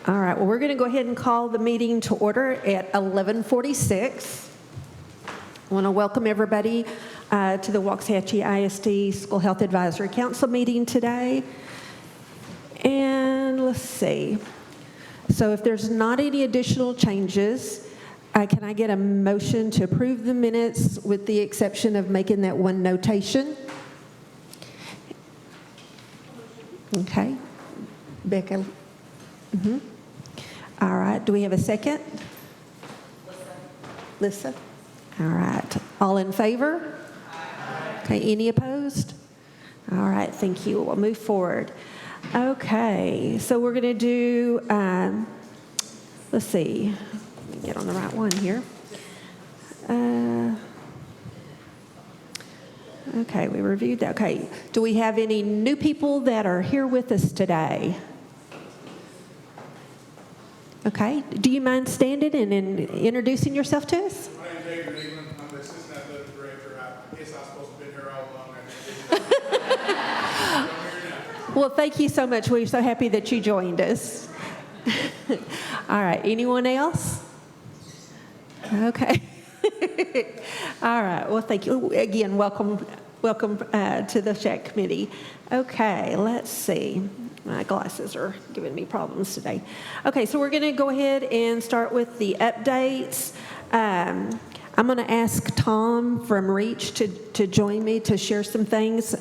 All right, well, we're going to go ahead and call the meeting to order at 11:46. I want to welcome everybody to the Waxahachie ISD School Health Advisory Council meeting today. And let's see. So if there's not any additional changes, can I get a motion to approve the minutes with the exception of making that one notation? Okay. Becca? Mm-hmm. All right. Do we have a second? Lisa? All right. All in favor? Aye. Okay. Any opposed? All right. Thank you. We'll move forward. Okay. So we're going to do, let's see. Let me get on the right one here. Okay. We reviewed that. Okay. Do we have any new people that are here with us today? Okay. Do you mind standing and introducing yourself to us? My name is David England. I'm the assistant athletic director. I guess I was supposed to have been here all along. Well, thank you so much. We're so happy that you joined us. All right. Anyone else? Okay. All right. Well, thank you. Again, welcome to the SHAC committee. Okay. Let's see. My glasses are giving me problems today. Okay, so we're going to go ahead and start with the updates. I'm going to ask Tom from REACH to join me to share some things.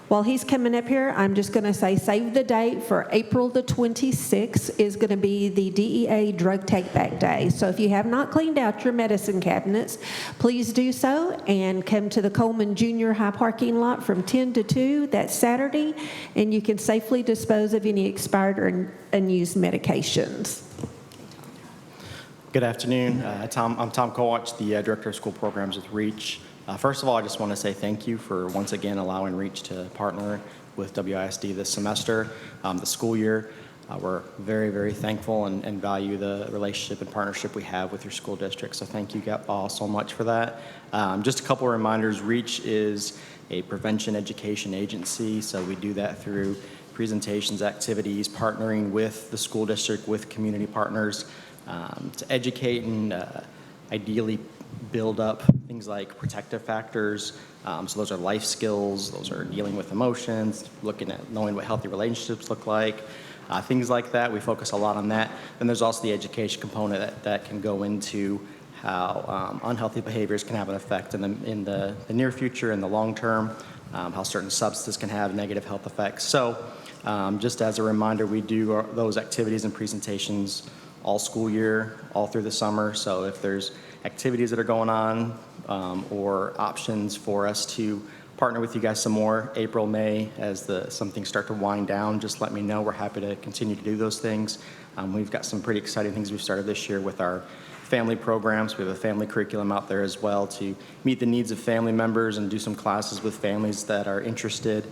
While he's coming up here, I'm just going to say save the date for April the 26th is going to be the DEA Drug Take Back Day. So if you have not cleaned out your medicine cabinets, please do so and come to the Coleman Junior High parking lot from 10 to 2. That's Saturday, and you can safely dispose of any expired or unused medications. Good afternoon. I'm Tom Kowach, the Director of School Programs with REACH. First of all, I just want to say thank you for once again allowing REACH to partner with WISD this semester, the school year. We're very, very thankful and value the relationship and partnership we have with your school district. So thank you all so much for that. Just a couple of reminders. REACH is a prevention education agency, so we do that through presentations, activities, partnering with the school district, with community partners to educate and ideally build up things like protective factors. So those are life skills, those are dealing with emotions, looking at knowing what healthy relationships look like, things like that. We focus a lot on that. Then there's also the education component that can go into how unhealthy behaviors can have an effect in the near future and the long term, how certain substances can have negative health effects. So just as a reminder, we do those activities and presentations all school year, all through the summer. So if there's activities that are going on or options for us to partner with you guys some more, April, May, as some things start to wind down, just let me know. We're happy to continue to do those things. We've got some pretty exciting things we've started this year with our family programs. We have a family curriculum out there as well to meet the needs of family members and do some classes with families that are interested.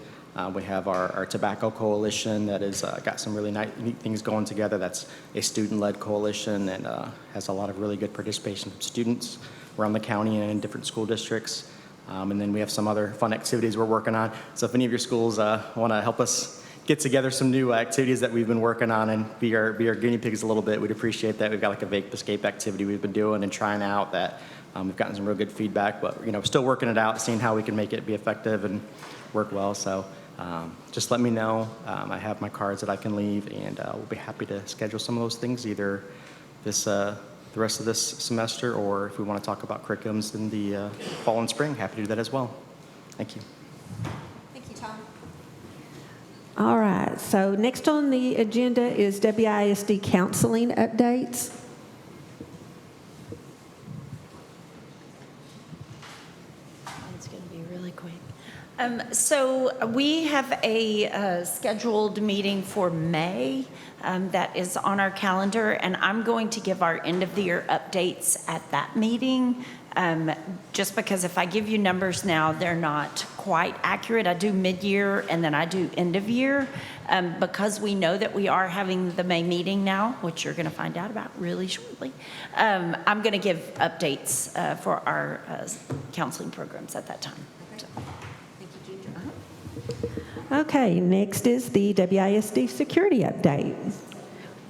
We have our Tobacco Coalition that has got some really neat things going together. That's a student-led coalition and has a lot of really good participation from students around the county and in different school districts. And then we have some other fun activities we're working on. So if any of your schools want to help us get together some new activities that we've been working on and be our guinea pigs a little bit, we'd appreciate that. We've got like a vape escape activity we've been doing and trying out that we've gotten some real good feedback, but we're still working it out, seeing how we can make it be effective and work well. So just let me know. I have my cards that I can leave, and we'll be happy to schedule some of those things either the rest of this semester, or if we want to talk about curriculums in the fall and spring, happy to do that as well. Thank you. Thank you, Tom. All right, so next on the agenda is WISD counseling updates. It's going to be really quick. So we have a scheduled meeting for May that is on our calendar, and I'm going to give our end of the year updates at that meeting. Just because if I give you numbers now, they're not quite accurate. I do mid-year and then I do end of year. Because we know that we are having the May meeting now, which you're going to find out about really shortly, I'm going to give updates for our counseling programs at that time. So. Thank you, Ginger. Okay, next is the WISD security update.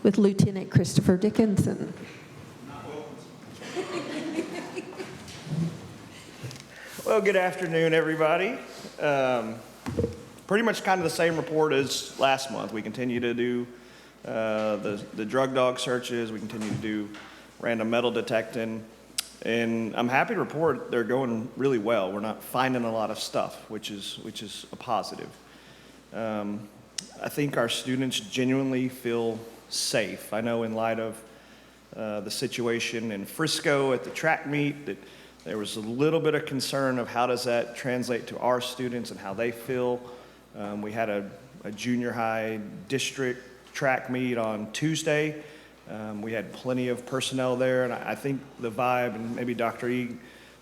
with Lieutenant Christopher Dickinson. Well, good afternoon, everybody. Pretty much kind of the same report as last month. We continue to do the drug dog searches. We continue to do random metal detecting. And I'm happy to report they're going really well. We're not finding a lot of stuff, which is a positive. I think our students genuinely feel safe. I know in light of the situation in Frisco at the track meet that there was a little bit of concern of how does that translate to our students and how they feel. We had a junior high district track meet on Tuesday. We had plenty of personnel there, and I think the vibe, and maybe Dr. E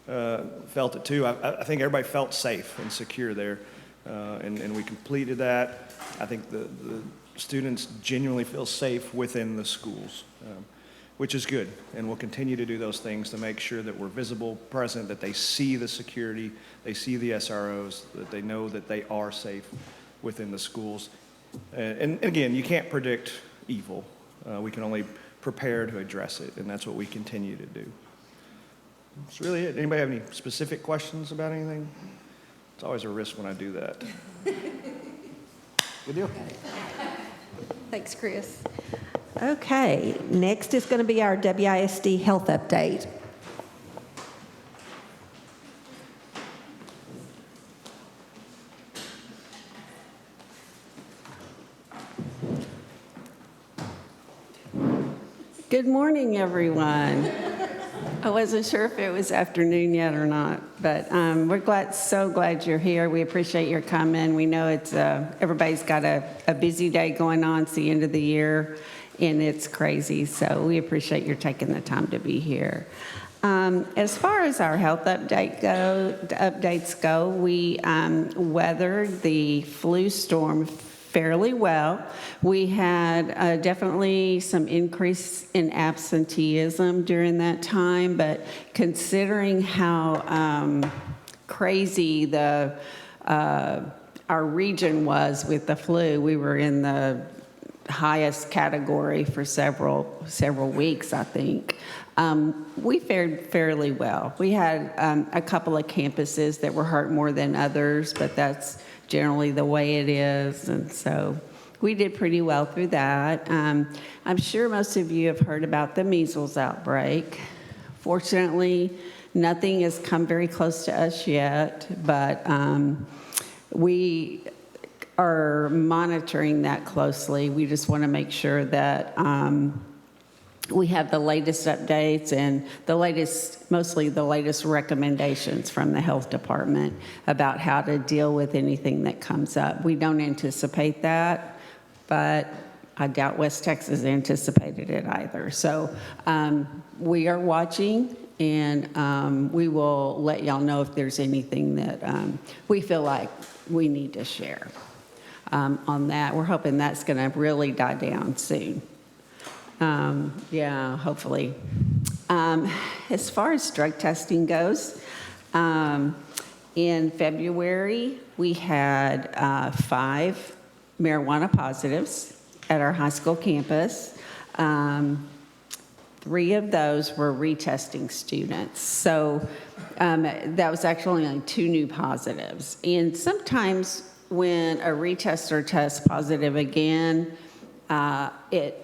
felt it too, I think everybody felt safe and secure there, and we completed that. I think the students genuinely feel safe within the schools, which is good, and we'll continue to do those things to make sure that we're visible, present, that they see the security, they see the SROs, that they know that they are safe within the schools. And again, you can't predict evil. We can only prepare to address it, and that's what we continue to do. That's really it. Anybody have any specific questions about anything? It's always a risk when I do that. Good deal. Thanks, Chris. Okay, next is going to be our WISD health update. Good morning, everyone. I wasn't sure if it was afternoon yet or not, but we're so glad you're here. We appreciate your coming. We know it's everybody's got a busy day going on. It's the end of the year, and it's crazy. So we appreciate your taking the time to be here. As far as our health updates go, we weathered the flu storm fairly well. We had definitely some increase in absenteeism during that time, but considering how crazy our region was with the flu, we were in the highest category for several weeks, I think. We fared fairly well. We had a couple of campuses that were hurt more than others, but that's generally the way it is, and so we did pretty well through that. I'm sure most of you have heard about the measles outbreak. Fortunately, nothing has come very close to us yet, but we are monitoring that closely. We just want to make sure that we have the latest updates and mostly the latest recommendations from the health department about how to deal with anything that comes up. We don't anticipate that, but I doubt West Texas anticipated it either. So we are watching, and we will let y'all know if there's anything that we feel like we need to share on that. We're hoping that's going to really die down soon. Yeah, hopefully. As far as drug testing goes, in February, we had 5 marijuana positives at our high school campus. 3 of those were retesting students. So that was actually only 2 new positives. And sometimes when a retester tests positive again,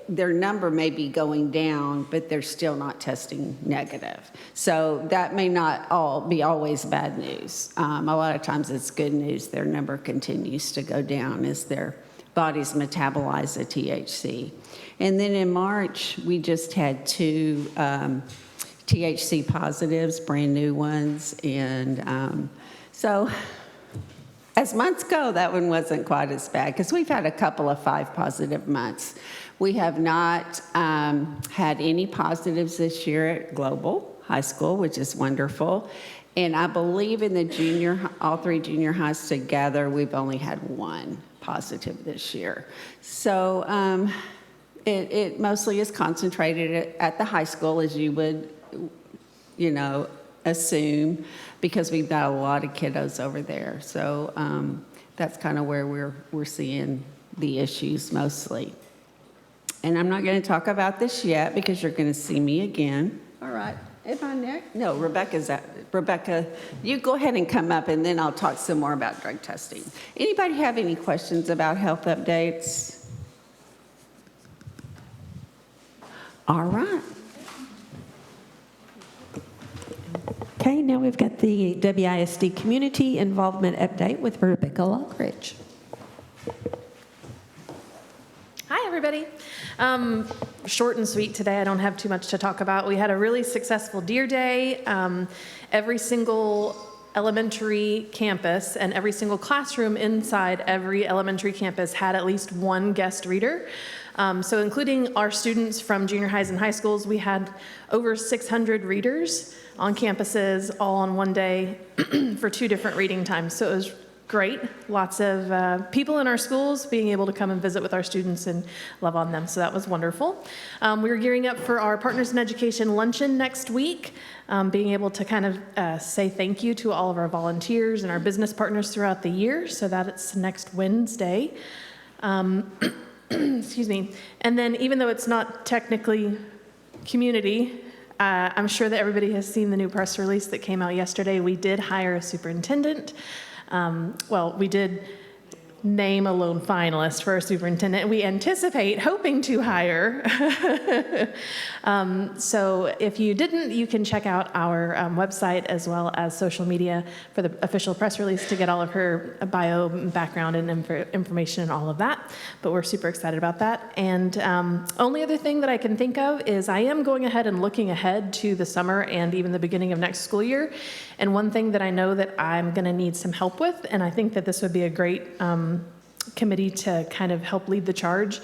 their number may be going down, but they're still not testing negative. So that may not be always bad news. A lot of times it's good news. Their number continues to go down as their bodies metabolize the THC. And then in March, we just had 2 THC positives, brand new ones. And so as months go, that one wasn't quite as bad because we've had a couple of 5 positive months. We have not had any positives this year at Global High School, which is wonderful. And I believe in all 3 junior highs together, we've only had 1 positive this year. So it mostly is concentrated at the high school, as you would, assume, because we've got a lot of kiddos over there. So that's kind of where we're seeing the issues mostly. And I'm not going to talk about this yet because you're going to see me again. All right. Am I next? No, Rebecca, you go ahead and come up, and then I'll talk some more about drug testing. Anybody have any questions about health updates? All right. Okay, now we've got the WISD Community Involvement Update with Rebecca Lockridge. Hi, everybody. Short and sweet today. I don't have too much to talk about. We had a really successful Deer Day. Every single elementary campus and every single classroom inside every elementary campus had at least one guest reader. So including our students from junior highs and high schools, we had over 600 readers on campuses all on one day for 2 different reading times. So it was great. Lots of people in our schools being able to come and visit with our students and love on them. So that was wonderful. We were gearing up for our Partners in Education luncheon next week, being able to kind of say thank you to all of our volunteers and our business partners throughout the year. So that's next Wednesday. Excuse me. And then even though it's not technically community, I'm sure that everybody has seen the new press release that came out yesterday. We did hire a superintendent. Well, we did name a lone finalist for our superintendent. We anticipate hoping to hire. So if you didn't, you can check out our website as well as social media for the official press release to get all of her bio, background, and information and all of that. But we're super excited about that. And only other thing that I can think of is I am going ahead and looking ahead to the summer and even the beginning of next school year. And one thing that I know that I'm going to need some help with, and I think that this would be a great committee to kind of help lead the charge,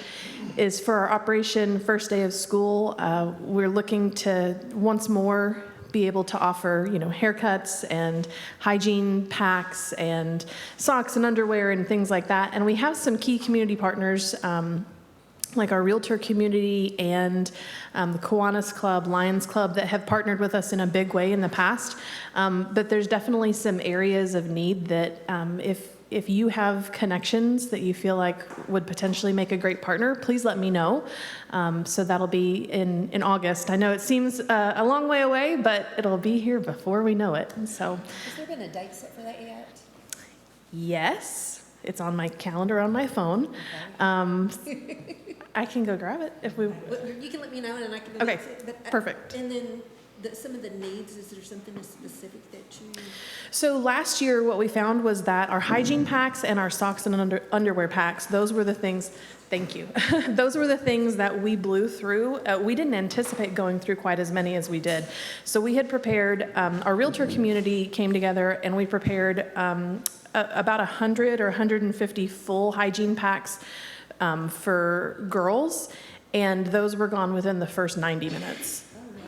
is for our Operation First Day of School. We're looking to once more be able to offer, haircuts and hygiene packs and socks and underwear and things like that. And we have some key community partners, like our realtor community and the Kiwanis Club, Lions Club, that have partnered with us in a big way in the past. But there's definitely some areas of need that if you have connections that you feel like would potentially make a great partner, please let me know. So that'll be in August. I know it seems a long way away, but it'll be here before we know it. So, Has there been a date set for that yet? yes, it's on my calendar on my phone. I can go grab it if we. Well, you can let me know and I can. Okay, But, perfect. And then some of the needs, is there something specific that you? So last year, what we found was that our hygiene packs and our socks and underwear packs, those were the things, thank you. Those were the things that we blew through. We didn't anticipate going through quite as many as we did. So we had prepared, our realtor community came together and we prepared about 100 or 150 full hygiene packs for girls, and those were gone within the first 90 minutes.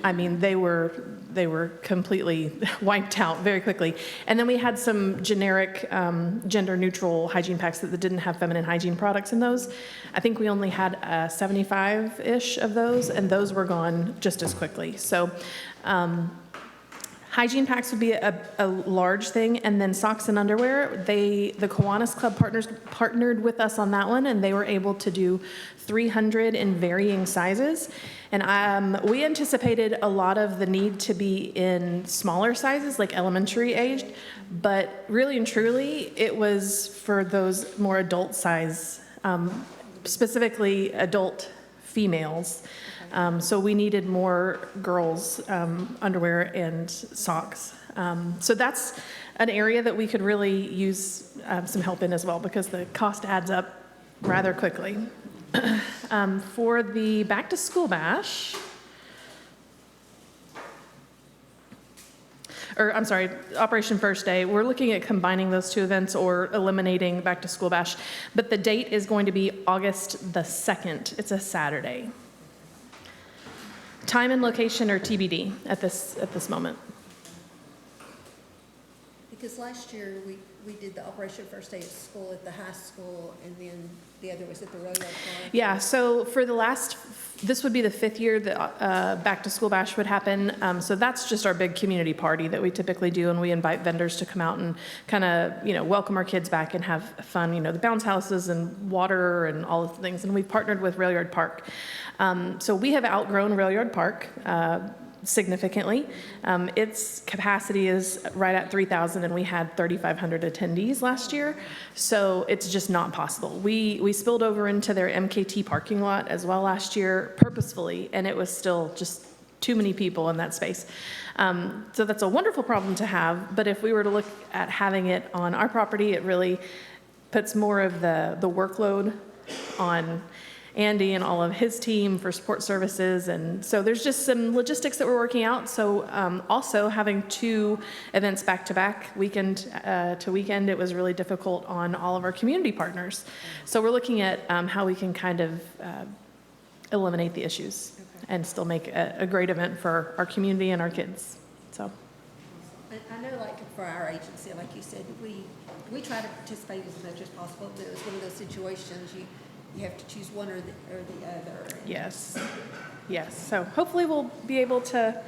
I mean, they were completely wiped out very quickly. And then we had some generic gender-neutral hygiene packs that didn't have feminine hygiene products in those. I think we only had 75-ish of those, and those were gone just as quickly. So hygiene packs would be a large thing, and then socks and underwear. The Kiwanis Club partnered with us on that one, and they were able to do 300 in varying sizes. And we anticipated a lot of the need to be in smaller sizes, like elementary aged, but really and truly, it was for those more adult size, specifically adult females. So we needed more girls' underwear and socks. So that's an area that we could really use some help in as well, because the cost adds up rather quickly. For the back to school bash, or I'm sorry, Operation First Day, we're looking at combining those two events or eliminating back to school bash, but the date is going to be August the 2nd. It's a Saturday. Time and location are TBD at this moment. Because last year, we did the Operation First Day at School at the high school, and then the other was at the Royal Park. Yeah, so for this would be the 5th year that Back to School Bash would happen. So that's just our big community party that we typically do, and we invite vendors to come out and kind of, welcome our kids back and have fun, the bounce houses and water and all of the things. And we've partnered with Rail Yard Park. So we have outgrown Rail Yard Park significantly. Its capacity is right at 3,000, and we had 3,500 attendees last year. So it's just not possible. We spilled over into their MKT parking lot as well last year purposefully, and it was still just too many people in that space. So that's a wonderful problem to have, but if we were to look at having it on our property, it really puts more of the workload on Andy and all of his team for support services. And so there's just some logistics that we're working out. So also having 2 events back to back, weekend to weekend, it was really difficult on all of our community partners. So we're looking at how we can kind of eliminate the issues and still make a great event for our community and our kids. So. I know, like, for our agency, like you said, we try to participate as much as possible, but it was one of those situations you have to choose one or the other. Yes. So hopefully we'll be able to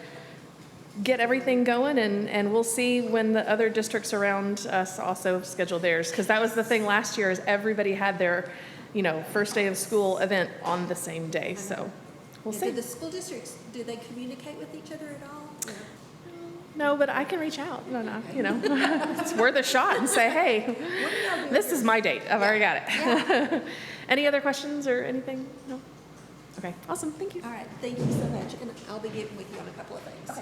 get everything going, and we'll see when the other districts around us also schedule theirs. Because that was the thing last year, is everybody had their, first day of school event on the same day. So we'll see. Do the school districts, do they communicate with each other at all? Or? No, but I can reach out. No, it's worth a shot and say, hey, this is my date. I've already got it. Yeah. Any other questions or anything? No? Okay, awesome. Thank you. All right, thank you so much, and I'll be getting with you on a couple of things.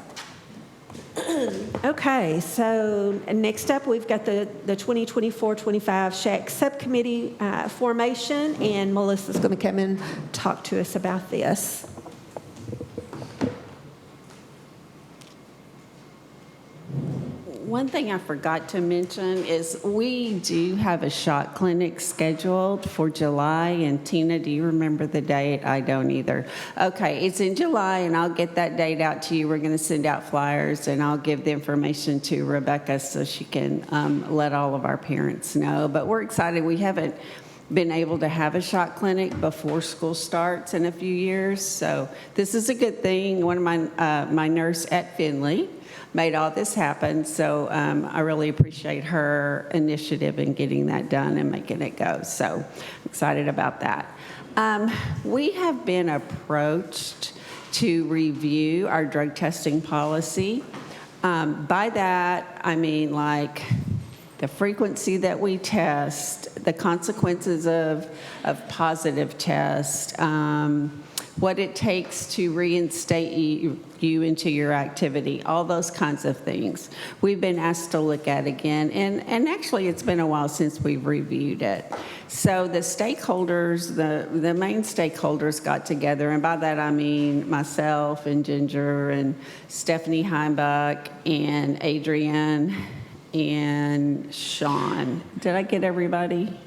Okay, so next up, we've got the 2024-25 SHAC Subcommittee formation, and Melissa's going to come and talk to us about this. One thing I forgot to mention is we do have a SHAC clinic scheduled for July. And Tina, do you remember the date? I don't either. Okay, it's in July, and I'll get that date out to you. We're going to send out flyers, and I'll give the information to Rebecca so she can let all of our parents know. But we're excited. We haven't been able to have a SHAC clinic before school starts in a few years. So this is a good thing. One of my nurse at Finley made all this happen. So I really appreciate her initiative in getting that done and making it go. So I'm excited about that. We have been approached to review our drug testing policy. By that, I mean like the frequency that we test, the consequences of positive tests, what it takes to reinstate you into your activity, all those kinds of things. We've been asked to look at again, and actually it's been a while since we've reviewed it. So the stakeholders, the main stakeholders got together, and by that I mean myself and Ginger and Stephanie Heimbach and Adrienne and Sean. Did I get everybody?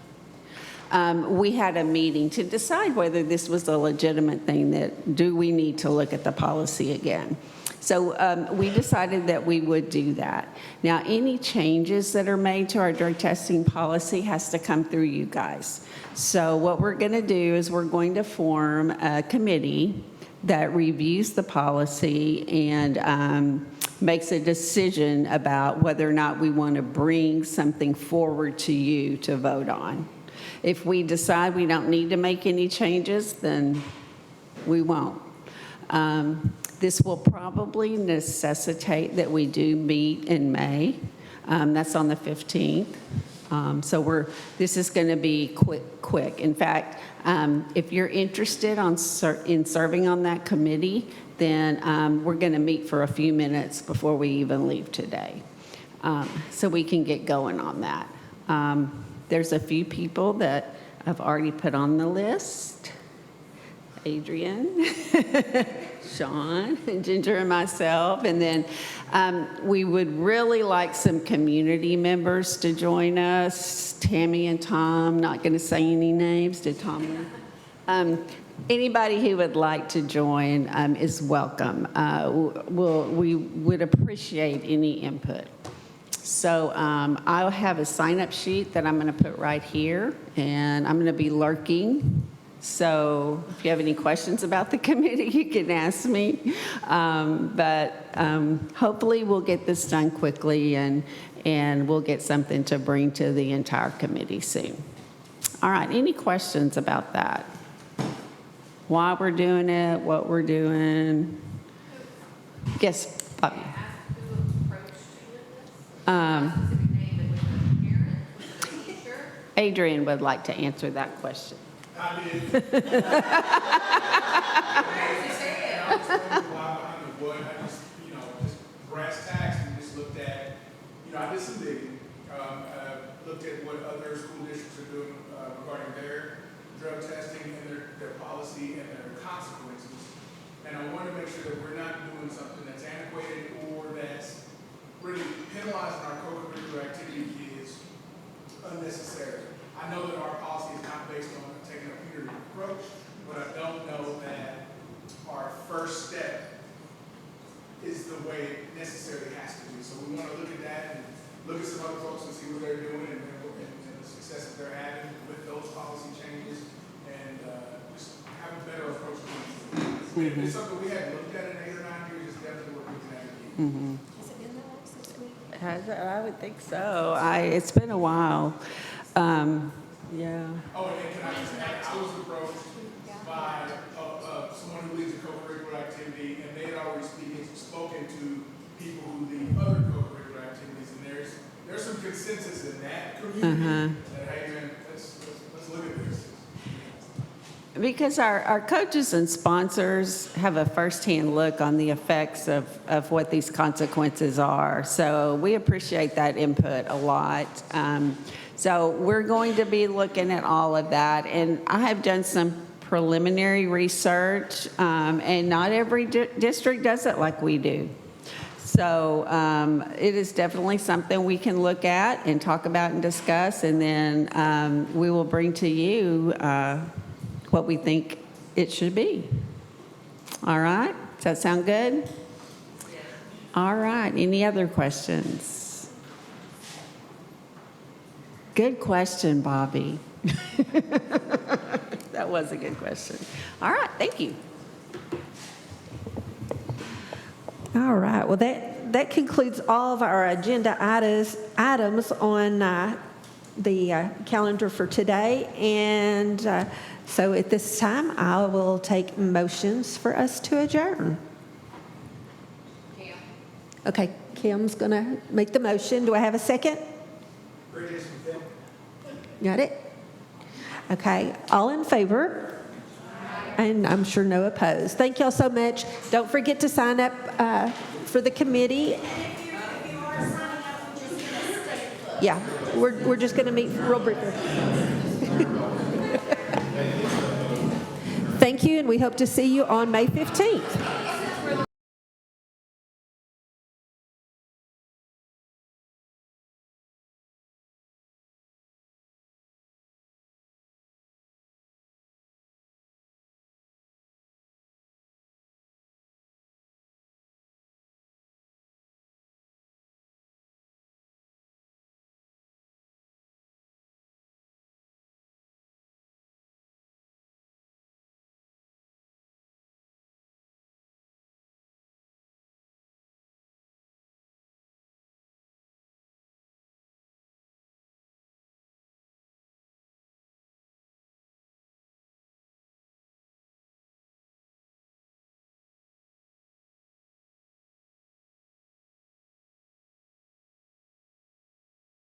We had a meeting to decide whether this was a legitimate thing, that do we need to look at the policy again. So we decided that we would do that. Now, any changes that are made to our drug testing policy has to come through you guys. So what we're going to do is we're going to form a committee that reviews the policy and makes a decision about whether or not we want to bring something forward to you to vote on. If we decide we don't need to make any changes, then we won't. This will probably necessitate that we do meet in May. That's on the 15th. So this is going to be quick. In fact, if you're interested in serving on that committee, then we're going to meet for a few minutes before we even leave today, so we can get going on that. There's a few people that I've already put on the list. Adrienne, Sean, and Ginger, and myself. And then we would really like some community members to join us. Tammy and Tom, not going to say any names. Did Tom? Anybody who would like to join is welcome. We would appreciate any input. So I'll have a sign-up sheet that I'm going to put right here, and I'm going to be lurking. So if you have any questions about the committee, you can ask me. But hopefully we'll get this done quickly, and we'll get something to bring to the entire committee soon. All right, any questions about that? Why we're doing it, what we're doing? Yes, Bobby. Adrian would like to answer that question. I did. I was wondering why behind the what. I just, just brass tacks and just looked at, I did some digging. Looked at what other school districts are doing regarding their drug testing and their policy and their consequences. And I want to make sure that we're not doing something that's antiquated or that's really penalizing our co-curricular activity kids unnecessarily. I know that our policy is not based on taking a punitive approach, but I don't know that our first step is the way it necessarily has to be. So we want to look at that and look at some other folks and see what they're doing and the success that they're having with those policy changes, and just have a better approach to it. If it's something we hadn't looked at in 8 or 9 years, it's definitely worth looking at again. Has it been that long since we? I would think so. It's been a while. Yeah. Oh, and can I just add, I was approached by someone who leads a co-curricular activity, and they had already spoken to people who lead other co-curricular activities, and there's some consensus in that community that, hey man, let's look at this. Because our coaches and sponsors have a firsthand look on the effects of what these consequences are. So we appreciate that input a lot. So we're going to be looking at all of that. And I have done some preliminary research, and not every district does it like we do. So it is definitely something we can look at and talk about and discuss, and then we will bring to you what we think it should be. All right? Does that sound good? All right. Any other questions? Good question, Bobby. That was a good question. All right. Thank you. All right, well, that concludes all of our agenda items on the calendar for today. And so at this time, I will take motions for us to adjourn. Kim. Okay, Kim's going to make the motion. Do I have a second? Got it? Okay, all in favor? And I'm sure no opposed. Thank y'all so much. Don't forget to sign up for the committee. Yeah, we're just going to meet real briefly. Thank you, and we hope to see you on May 15th.